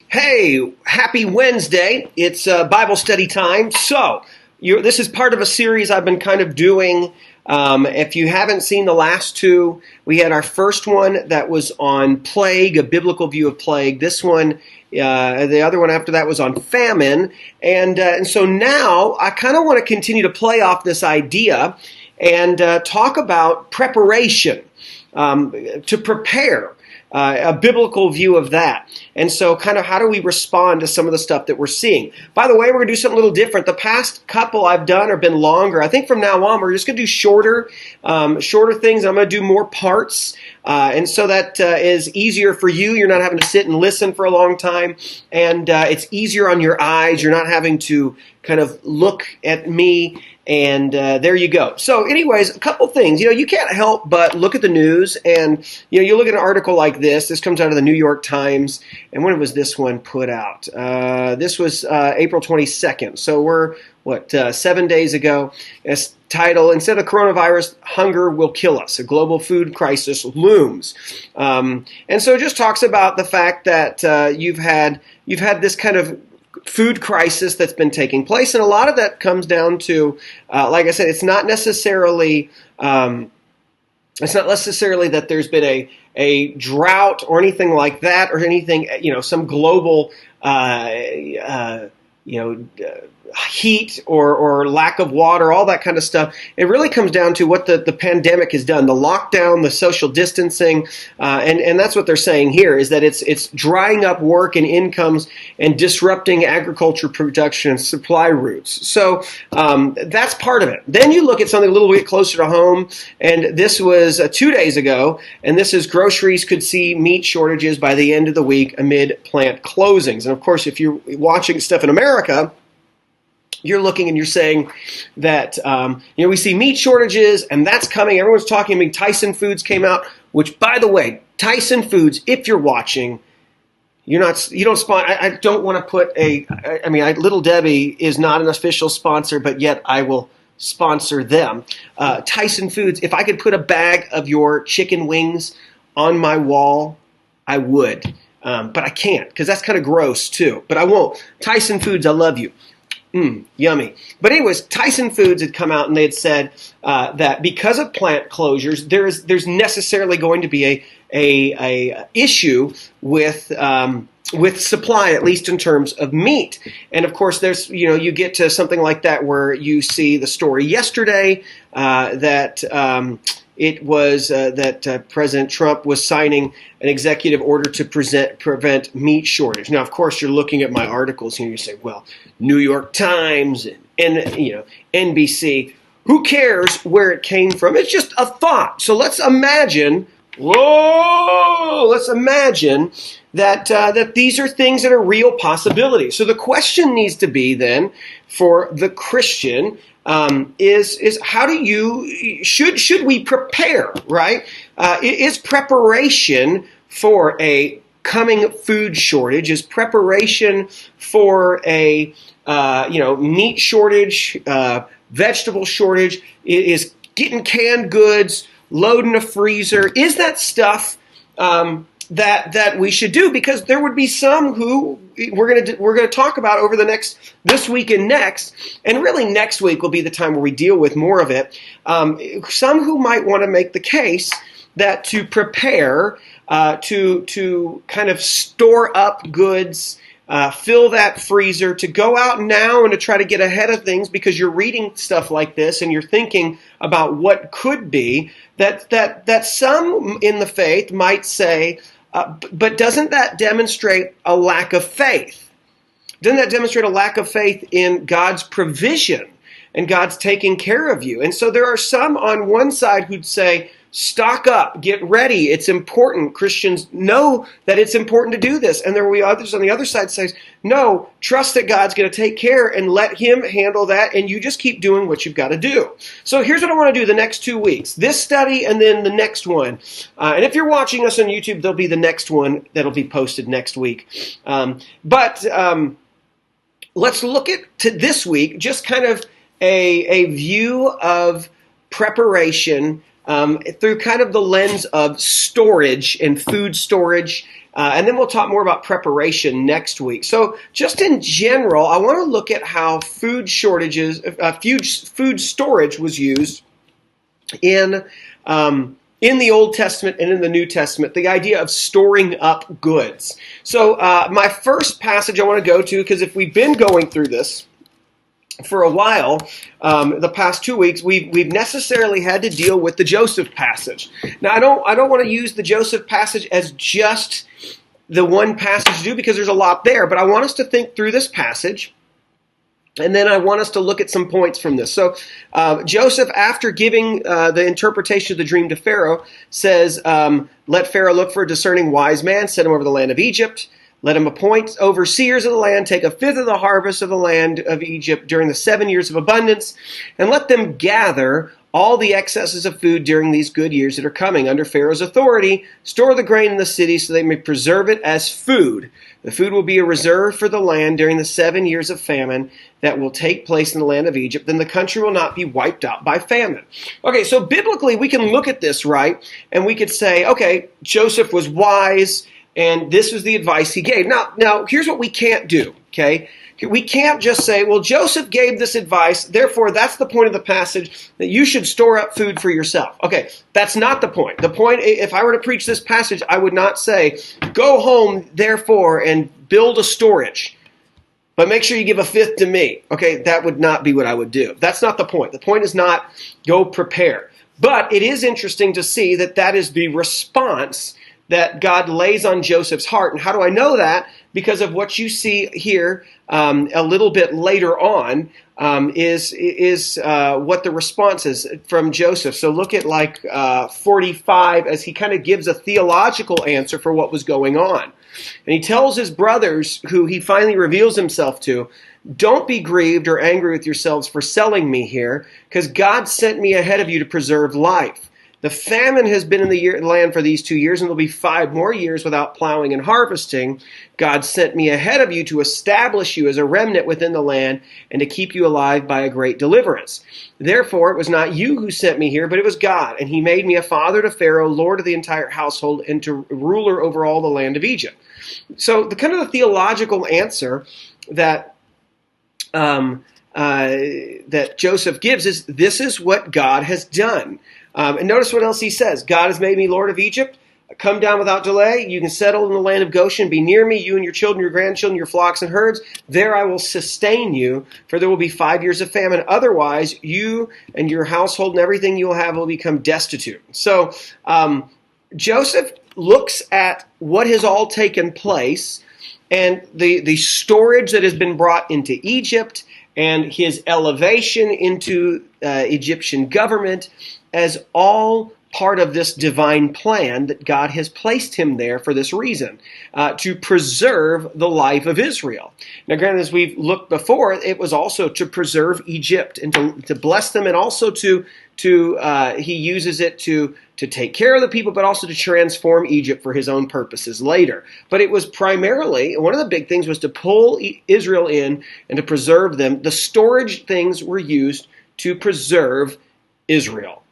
Hey, happy Wednesday. It's Bible study time. So, this is part of a series I've been kind of doing. If you haven't seen the last two, we had our first one that was on plague, a biblical view of plague. This one, the other one after that was on famine. And so now I kind of want to continue to play off this idea and talk about preparation, to prepare. A biblical view of that. And so kind of how do we respond to some of the stuff that we're seeing? By the way, we're going to do something a little different. The past couple I've done have been longer. I think from now on, we're just going to do shorter things. I'm going to do more parts. And so that is easier for you. You're not having to sit and listen for a long time. And it's easier on your eyes. You're not having to kind of look at me. And there you go. So anyways, a couple things. You can't help but look at the news. And, you look at an article like this. This comes out of the New York Times. And when was this one put out? This was April 22nd. So we're, 7 days ago. It's title, instead of coronavirus, hunger will kill us. A global food crisis looms. And so it just talks about the fact that you've had this kind of food crisis that's been taking place, and a lot of that comes down to, like I said, it's not necessarily that there's been a drought or anything like that, or anything, some global, heat or lack of water, all that kind of stuff. It really comes down to what the pandemic has done, the lockdown, the social distancing, and that's what they're saying here, is that it's drying up work and incomes and disrupting agriculture production and supply routes. So that's part of it. Then you look at something a little bit closer to home, and this was 2 days ago, and this is groceries could see meat shortages by the end of the week amid plant closings. And of course, if you're watching stuff in America, you're looking and you're saying that, we see meat shortages and that's coming. Everyone's talking. I mean, Tyson Foods came out, which, by the way, Tyson Foods, if you're watching, you don't sponsor. I don't want to put Little Debbie is not an official sponsor, but yet I will sponsor them. Tyson Foods, if I could put a bag of your chicken wings on my wall, I would. But I can't, because that's kind of gross too. But I won't. Tyson Foods, I love you. Yummy. But anyways, Tyson Foods had come out and they had said that because of plant closures, there's necessarily going to be a issue with supply, at least in terms of meat. And of course, there's you get to something like that where you see the story yesterday that it was that President Trump was signing an executive order to prevent meat shortage. Now, of course, you're looking at my articles here. You say, well, New York Times and NBC. Who cares where it came from? It's just a thought. So let's imagine. Let's imagine that these are things that are real possibilities. So the question needs to be then for the Christian. Is how should we prepare, right? Is preparation for a coming food shortage, is preparation for a meat shortage, vegetable shortage, is getting canned goods, loading a freezer, is that stuff that we should do? Because there would be some who we're going to talk about over this week and next, and really next week will be the time where we deal with more of it. Some who might want to make the case that to prepare, to kind of store up goods, fill that freezer, to go out now and to try to get ahead of things because you're reading stuff like this and you're thinking about what could be, that some in the faith might say, but doesn't that demonstrate a lack of faith? Doesn't that demonstrate a lack of faith in God's provision and God's taking care of you? And so there are some on one side who'd say, stock up, get ready, it's important. Christians know that it's important to do this. And there will be others on the other side says, no, trust that God's going to take care and let him handle that, and you just keep doing what you've got to do. So here's what I want to do the next 2 weeks. This study and then the next one. And if you're watching us on YouTube, there'll be the next one that'll be posted next week. But let's look at to this week, just kind of a view of preparation through kind of the lens of storage and food storage And then we'll talk more about preparation next week. So just in general, I want to look at how food storage was used in the Old Testament and in the New Testament, the idea of storing up goods. So my first passage I want to go to, because if we've been going through this for a while, the past 2 weeks, we've necessarily had to deal with the Joseph passage. Now, I don't want to use the Joseph passage as just the one passage to do, because there's a lot there, but I want us to think through this passage. And then I want us to look at some points from this. So Joseph, after giving the interpretation of the dream to Pharaoh, says, let Pharaoh look for a discerning wise man, set him over the land of Egypt. Let him appoint overseers of the land, take a fifth of the harvest of the land of Egypt during the 7 years of abundance, and let them gather all the excesses of food during these good years that are coming. Under Pharaoh's authority, store the grain in the city so they may preserve it as food. The food will be a reserve for the land during the 7 years of famine that will take place in the land of Egypt. Then the country will not be wiped out by famine. Okay, so biblically we can look at this, right? And we could say, okay, Joseph was wise, and this was the advice he gave. Now, here's what we can't do, okay? We can't just say, well, Joseph gave this advice, therefore that's the point of the passage, that you should store up food for yourself. Okay, that's not the point. The point, if I were to preach this passage, I would not say, go home, therefore, and build a storage, but make sure you give a fifth to me. Okay, that would not be what I would do. That's not the point. The point is not go prepare. But it is interesting to see that that is the response that God lays on Joseph's heart. And how do I know that? Because of what you see here a little bit later on is what the response is from Joseph. So look at 45 as he kind of gives a theological answer for what was going on. And he tells his brothers, who he finally reveals himself to, don't be grieved or angry with yourselves for selling me here, because God sent me ahead of you to preserve life. The famine has been in the land for these 2 years, and there'll be 5 more years without plowing and harvesting. God sent me ahead of you to establish you as a remnant within the land and to keep you alive by a great deliverance. Therefore, it was not you who sent me here, but it was God. And he made me a father to Pharaoh, lord of the entire household, and to ruler over all the land of Egypt. So the kind of the theological answer that that Joseph gives is, this is what God has done. And notice what else he says. God has made me Lord of Egypt. Come down without delay. You can settle in the land of Goshen. Be near me, you and your children, your grandchildren, your flocks and herds. There I will sustain you, for there will be 5 years of famine. Otherwise, you and your household and everything you will have will become destitute. So Joseph looks at what has all taken place and the storage that has been brought into Egypt and his elevation into Egyptian government as all part of this divine plan that God has placed him there for this reason, to preserve the life of Israel. Now, granted, as we've looked before, it was also to preserve Egypt and to bless them, and also to he uses it to take care of the people, but also to transform Egypt for his own purposes later. But it was primarily, one of the big things was to pull Israel in and to preserve them. The storage things were used to preserve Israel.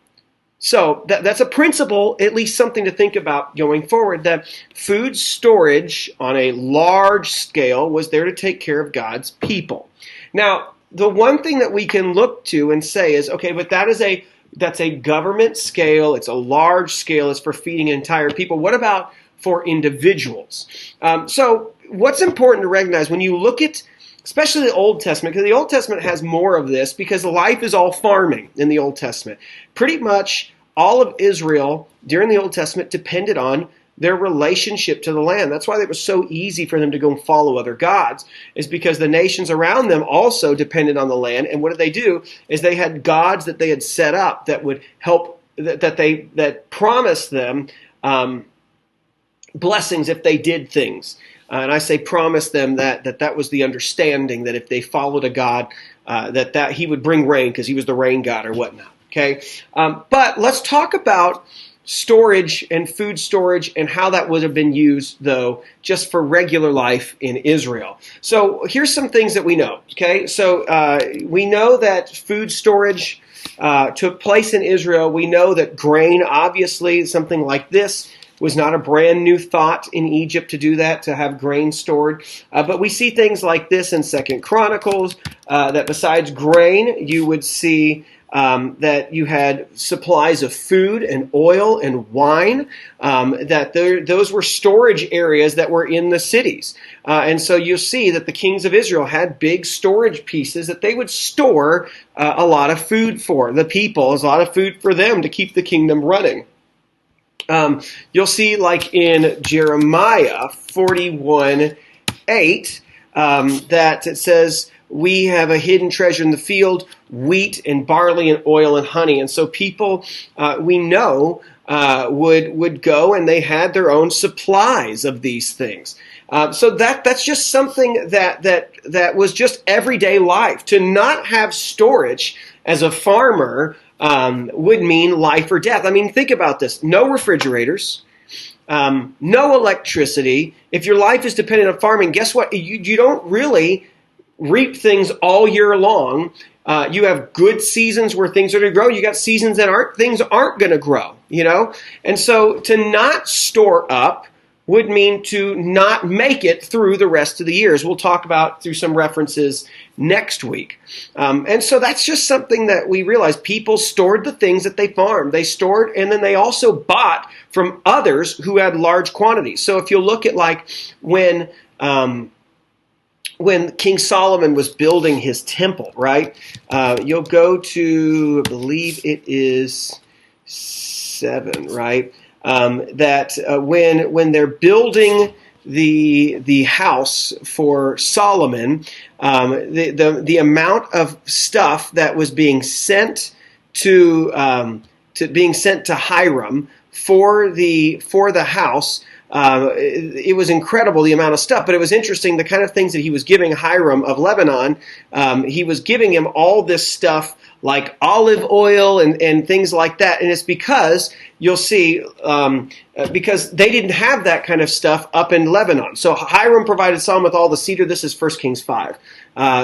So that's a principle, at least something to think about going forward, that food storage on a large scale was there to take care of God's people. Now, the one thing that we can look to and say is, okay, but that's a government scale, it's a large scale, it's for feeding an entire people. What about for individuals? So what's important to recognize when you look at especially the Old Testament, because the Old Testament has more of this, because life is all farming in the Old Testament. Pretty much all of Israel during the Old Testament depended on their relationship to the land. That's why it was so easy for them to go and follow other gods, is because the nations around them also depended on the land. And what did they do? Is they had gods that they had set up that would help, that promised them blessings if they did things. And I say promise them that was the understanding that if they followed a god, that he would bring rain because he was the rain god or whatnot. Okay, but let's talk about storage and food storage and how that would have been used, though, just for regular life in Israel. So here's some things that we know. Okay, so we know that food storage took place in Israel. We know that grain, obviously, something like this, was not a brand new thought in Egypt to do that, to have grain stored. But we see things like this in Second Chronicles, that besides grain, you would see that you had supplies of food and oil and wine, those were storage areas that were in the cities. And so you'll see that the kings of Israel had big storage pieces that they would store a lot of food for the people, a lot of food for them to keep the kingdom running. You'll see, like in Jeremiah 41:8, that it says, we have a hidden treasure in the field, wheat and barley and oil and honey. And so people, we know, would go and they had their own supplies of these things. So that's just something that was just everyday life. To not have storage as a farmer would mean life or death. I mean, think about this. No refrigerators, no electricity. If your life is dependent on farming, guess what? You don't really reap things all year long. You have good seasons where things are going to grow. You got seasons that things aren't going to grow, And so to not store up would mean to not make it through the rest of the years. We'll talk about through some references next week. And so that's just something that we realize. People stored the things that they farmed. They stored, and then they also bought from others who had large quantities. So if you look at like when King Solomon was building his temple, right? You'll go to, I believe it is 7, right? When they're building the house for Solomon, the amount of stuff that was being sent to Hiram for the house. It was incredible, the amount of stuff, but it was interesting, the kind of things that he was giving Hiram of Lebanon. He was giving him all this stuff like olive oil and things like that. And it's because, you'll see, because they didn't have that kind of stuff up in Lebanon. So Hiram provided Solomon with all the cedar. This is 1 Kings 5.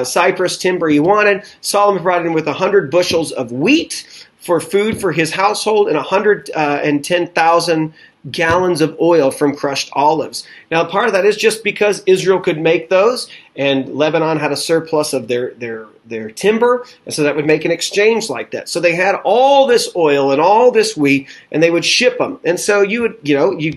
Cypress timber he wanted. Solomon provided him with 100 bushels of wheat for food for his household and 110,000 gallons of oil from crushed olives. Now, part of that is just because Israel could make those, and Lebanon had a surplus of their timber, and so that would make an exchange like that. So they had all this oil and all this wheat, and they would ship them. And so you'd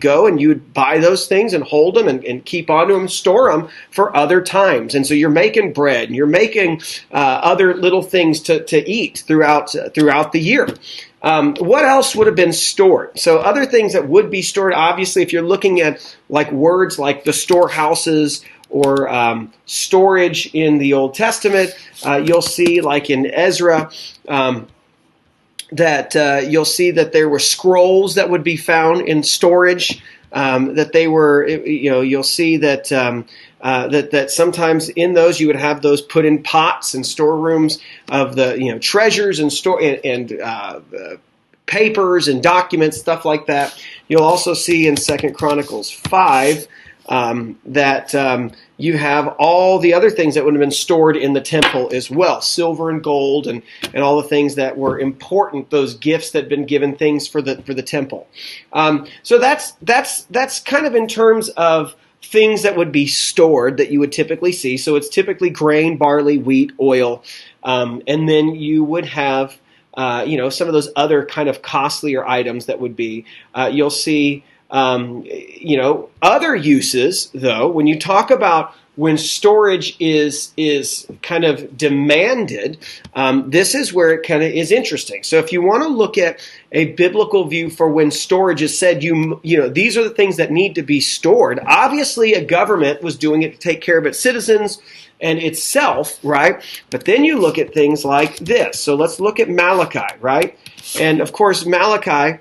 go and you would buy those things and hold them and keep onto them, store them for other times. And so you're making bread, and you're making other little things to eat throughout the year. What else would have been stored? So other things that would be stored, obviously, if you're looking at like words like the storehouses or storage in the Old Testament, you'll see like in Ezra that you'll see that there were scrolls that would be found in storage, that they were, you'll see that that sometimes in those you would have those put in pots and storerooms of the treasures and papers and documents, stuff like that. You'll also see in 2 Chronicles 5 that you have all the other things that would have been stored in the temple as well, silver and gold and all the things that were important, those gifts that had been given, things for the temple. So that's kind of in terms of things that would be stored that you would typically see. So it's typically grain, barley, wheat, oil, and then you would have some of those other kind of costlier items that would be. You'll see other uses, though, when you talk about when storage is kind of demanded, this is where it kind of is interesting. So if you want to look at a biblical view for when storage is said, these are the things that need to be stored. Obviously, a government was doing it to take care of its citizens and itself, right? But then you look at things like this. So let's look at Malachi, right? And of course, Malachi,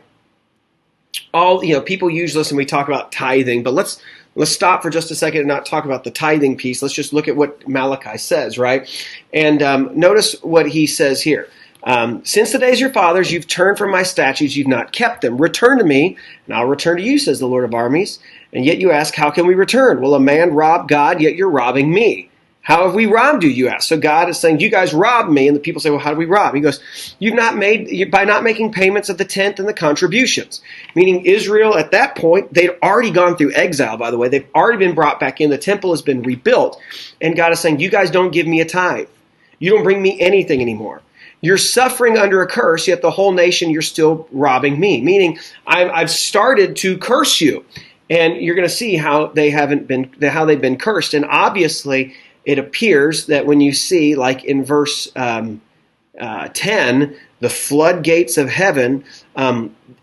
people use this and we talk about tithing, but let's stop for just a second and not talk about the tithing piece. Let's just look at what Malachi says, right? And notice what he says here. Since the days of your fathers, you've turned from my statutes, you've not kept them. Return to me, and I'll return to you, says the Lord of armies. And yet you ask, how can we return? Will a man rob God, yet you're robbing me? How have we robbed you, you ask? So God is saying, you guys robbed me. And the people say, well, how did we rob? He goes, by not making payments of the tenth and the contributions. Meaning Israel at that point, they'd already gone through exile, by the way. They've already been brought back in. The temple has been rebuilt. And God is saying, you guys don't give me a tithe. You don't bring me anything anymore. You're suffering under a curse, yet the whole nation, you're still robbing me. Meaning, I've started to curse you. And you're going to see how they've been cursed. And obviously, it appears that when you see, like in verse 10, the floodgates of heaven,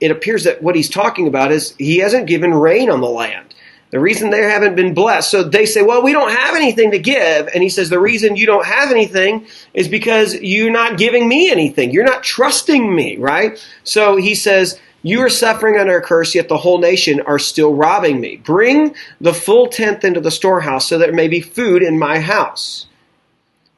it appears that what he's talking about is he hasn't given rain on the land. The reason they haven't been blessed. So they say, well, we don't have anything to give. And he says, the reason you don't have anything is because you're not giving me anything. You're not trusting me, right? So he says, you are suffering under a curse, yet the whole nation are still robbing me. Bring the full tenth into the storehouse, so that there may be food in my house.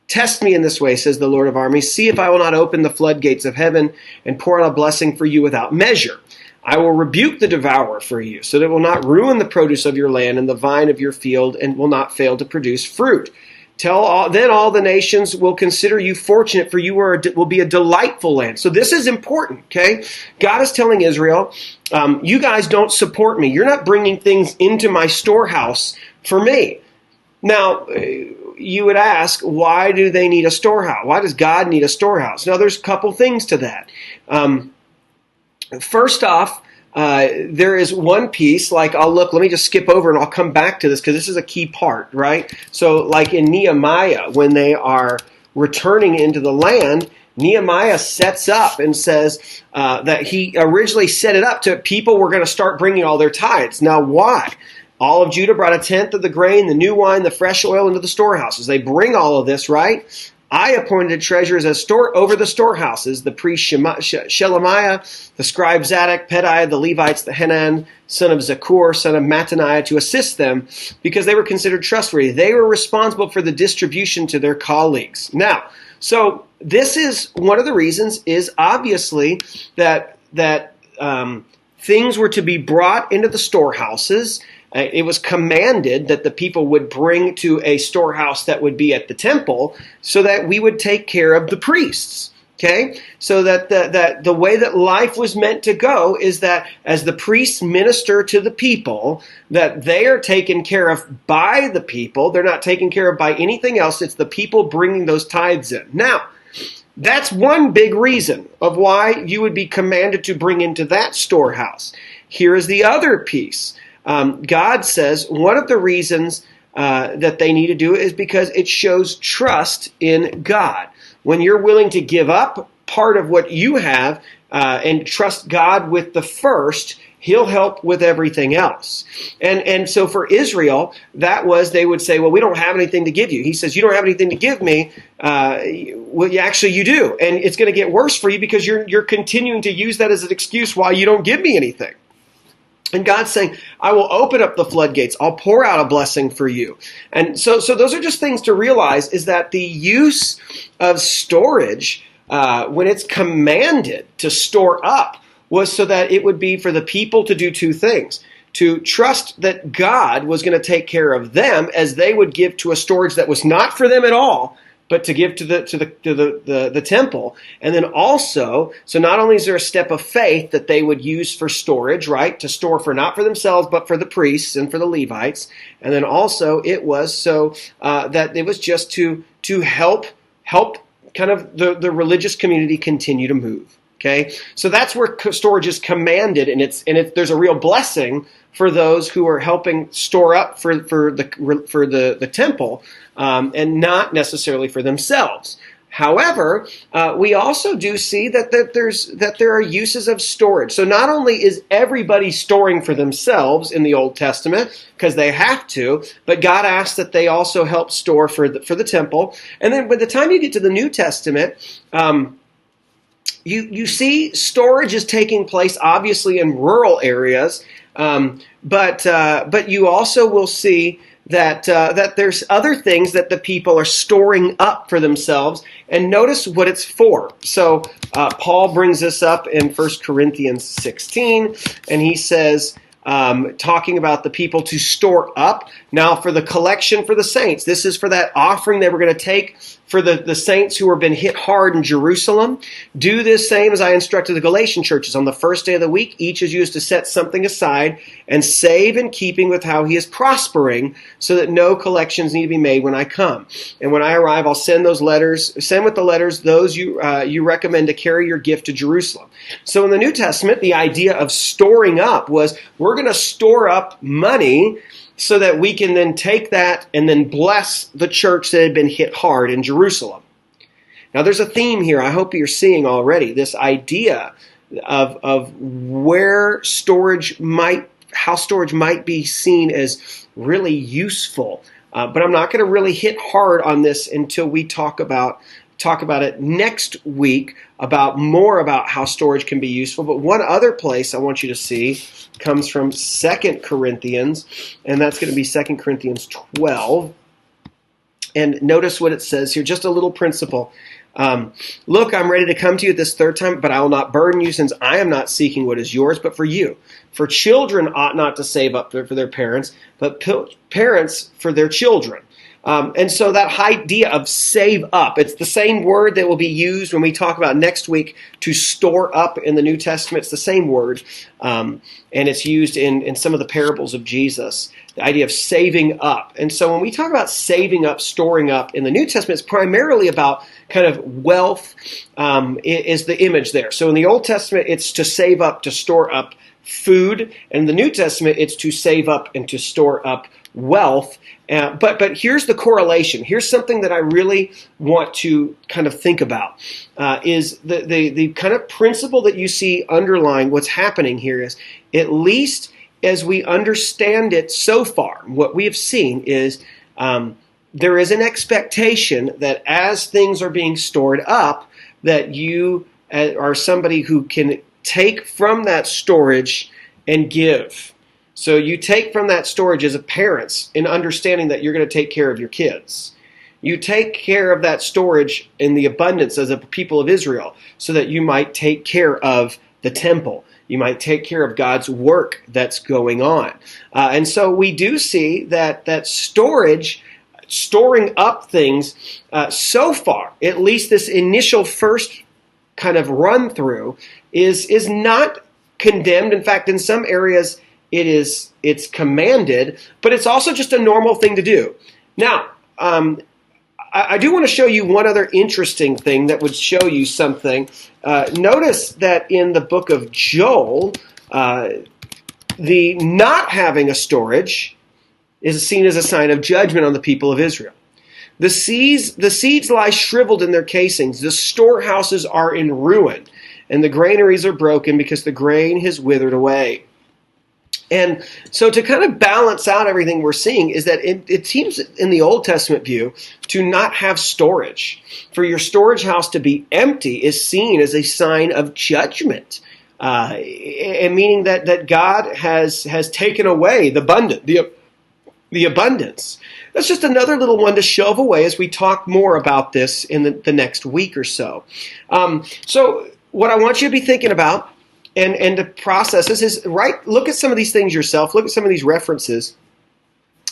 Test me in this way, says the Lord of armies. See if I will not open the floodgates of heaven and pour out a blessing for you without measure. I will rebuke the devourer for you, so that it will not ruin the produce of your land and the vine of your field, and will not fail to produce fruit. Then all the nations will consider you fortunate, for you will be a delightful land. So this is important, okay? God is telling Israel, you guys don't support me. You're not bringing things into my storehouse for me. Now, you would ask, why do they need a storehouse? Why does God need a storehouse? Now, there's a couple things to that. First off, there is one piece, let me just skip over and I'll come back to this because this is a key part, right? So like in Nehemiah, when they are returning into the land, Nehemiah sets up and says that he originally set it up to people were going to start bringing all their tithes. Now, why? All of Judah brought a tenth of the grain, the new wine, the fresh oil into the storehouses. They bring all of this, right? I appointed treasurers over the storehouses, the priest Shelemiah, the scribe Zadok, Pedaiah, the Levites, the Hanan, son of Zakur, son of Mattaniah, to assist them because they were considered trustworthy. They were responsible for the distribution to their colleagues. Now, so this is one of the reasons is obviously that things were to be brought into the storehouses. It was commanded that the people would bring to a storehouse that would be at the temple so that we would take care of the priests. Okay? So that the way that life was meant to go is that as the priests minister to the people, that they are taken care of by the people. They're not taken care of by anything else. It's the people bringing those tithes in. Now, that's one big reason of why you would be commanded to bring into that storehouse. Here is the other piece. God says one of the reasons that they need to do it is because it shows trust in God. When you're willing to give up part of what you have and trust God with the first, He'll help with everything else. And so for Israel, that was, they would say, well, we don't have anything to give you. He says, you don't have anything to give me. Well, actually, you do. And it's going to get worse for you because you're continuing to use that as an excuse why you don't give me anything. And God's saying, I will open up the floodgates. I'll pour out a blessing for you. And so those are just things to realize is that the use of storage, when it's commanded to store up, was so that it would be for the people to do two things. To trust that God was going to take care of them as they would give to a storage that was not for them at all, but to give to the temple. And then also, so not only is there a step of faith that they would use for storage, right? To store for not for themselves, but for the priests and for the Levites. And then also it was so that it was just to help kind of the religious community continue to move. Okay, so that's where storage is commanded, and there's a real blessing for those who are helping store up for the temple, and not necessarily for themselves. However, we also do see that there are uses of storage. So not only is everybody storing for themselves in the Old Testament because they have to, but God asks that they also help store for the temple. And then by the time you get to the New Testament, You see storage is taking place obviously in rural areas, but you also will see that there's other things that the people are storing up for themselves. And notice what it's for. So Paul brings this up in 1 Corinthians 16, and he says, talking about the people to store up. Now for the collection for the saints, this is for that offering they were going to take for the saints who have been hit hard in Jerusalem. Do this same as I instructed the Galatian churches. On the first day of the week, each is used to set something aside and save in keeping with how he is prospering, so that no collections need to be made when I come. And when I arrive, I'll send with the letters those you recommend to carry your gift to Jerusalem. So in the New Testament, the idea of storing up was we're going to store up money so that we can then take that and then bless the church that had been hit hard in Jerusalem. Now there's a theme here I hope you're seeing already, this idea of how storage might be seen as really useful. But I'm not going to really hit hard on this until we talk about it next week, more about how storage can be useful. But one other place I want you to see comes from 2 Corinthians, and that's going to be 2 Corinthians 12. And notice what it says here, just a little principle. Look, I'm ready to come to you this third time, but I will not burden you, since I am not seeking what is yours, but for you. For children ought not to save up for their parents, but parents for their children. And so that idea of save up, it's the same word that will be used when we talk about next week to store up in the New Testament. It's the same word, and it's used in some of the parables of Jesus, the idea of saving up. And so when we talk about saving up, storing up in the New Testament, it's primarily about kind of wealth is the image there. So in the Old Testament, it's to save up, to store up food. And in the New Testament, it's to save up and to store up wealth. But here's the correlation. Here's something that I really want to kind of think about, is the kind of principle that you see underlying what's happening here is, at least as we understand it so far, what we have seen is there is an expectation that as things are being stored up, that you are somebody who can take from that storage and give. So you take from that storage as a parent in understanding that you're going to take care of your kids. You take care of that storage in the abundance as a people of Israel so that you might take care of the temple. You might take care of God's work that's going on. And so we do see that storage, storing up things, so far, at least this initial first kind of run through, is not condemned. In fact, in some areas it's commanded, but it's also just a normal thing to do. Now, I do want to show you one other interesting thing that would show you something. Notice that in the book of Joel, the not having a storage is seen as a sign of judgment on the people of Israel. The seeds lie shriveled in their casings. The storehouses are in ruin, and the granaries are broken because the grain has withered away. And so to kind of balance out everything we're seeing is that it seems in the Old Testament view to not have storage. For your storage house to be empty is seen as a sign of judgment, and meaning that God has taken away the abundance. That's just another little one to shove away as we talk more about this in the next week or so. So what I want you to be thinking about and to process this is, look at some of these things yourself, look at some of these references,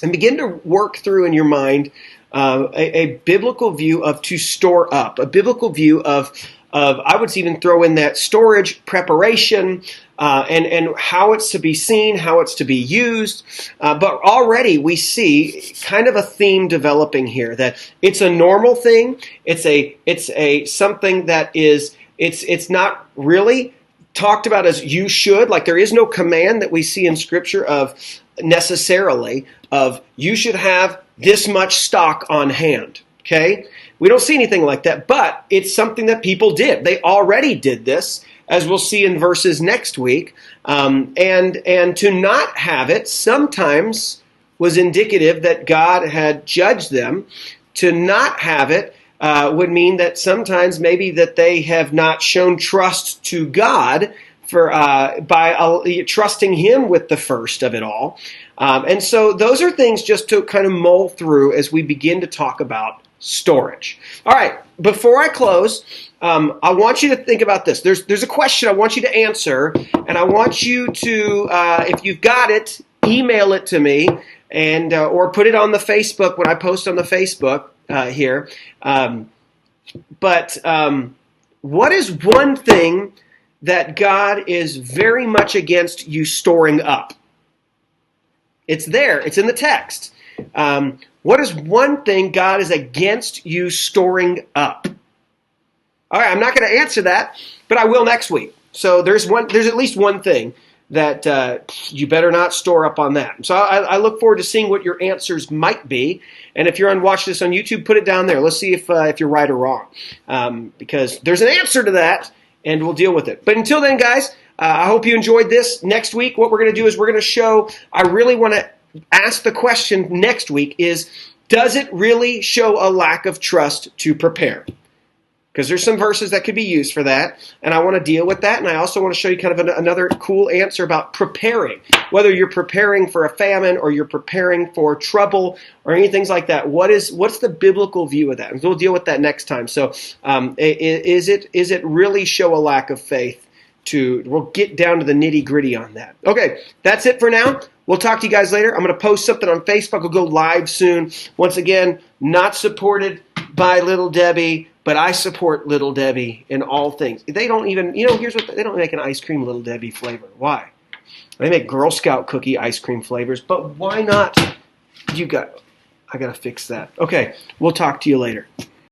and begin to work through in your mind a biblical view of to store up, a biblical view of I would even throw in that storage, preparation, and how it's to be seen, how it's to be used. But already we see kind of a theme developing here, that it's a normal thing. It's a something that is, it's not really talked about as you should. Like, there is no command that we see in Scripture of necessarily of you should have this much stock on hand. Okay? We don't see anything like that, but it's something that people did. They already did this, as we'll see in verses next week. And to not have it sometimes was indicative that God had judged them. To not have it would mean that sometimes maybe that they have not shown trust to God by trusting Him with the first of it all. And so those are things just to kind of mull through as we begin to talk about storage. All right, before I close, I want you to think about this. There's a question I want you to answer, and I want you to, if you've got it, email it to me, and or put it on the Facebook when I post on the Facebook here. But what is one thing that God is very much against you storing up? It's there. It's in the text. What is one thing God is against you storing up? All right, I'm not going to answer that, but I will next week. So there's at least one thing that you better not store up on that. So I look forward to seeing what your answers might be. And if you're watching this on YouTube, put it down there. Let's see if you're right or wrong, because there's an answer to that, and we'll deal with it. But until then, guys, I hope you enjoyed this. Next week, what we're going to do is we're going to show. I really want to ask the question next week is, does it really show a lack of trust to prepare? Because there's some verses that could be used for that, and I want to deal with that, and I also want to show you kind of another cool answer about preparing. Whether you're preparing for a famine or you're preparing for trouble or anything like that, what's the biblical view of that? And we'll deal with that next time. So is it really show a lack of faith? We'll get down to the nitty-gritty on that. Okay, that's it for now. We'll talk to you guys later. I'm going to post something on Facebook. We'll go live soon. Once again, not supported by Little Debbie, but I support Little Debbie in all things. They don't even, here's what, they don't make an ice cream Little Debbie flavor. Why? They make Girl Scout cookie ice cream flavors, but why not? I got to fix that. Okay, we'll talk to you later.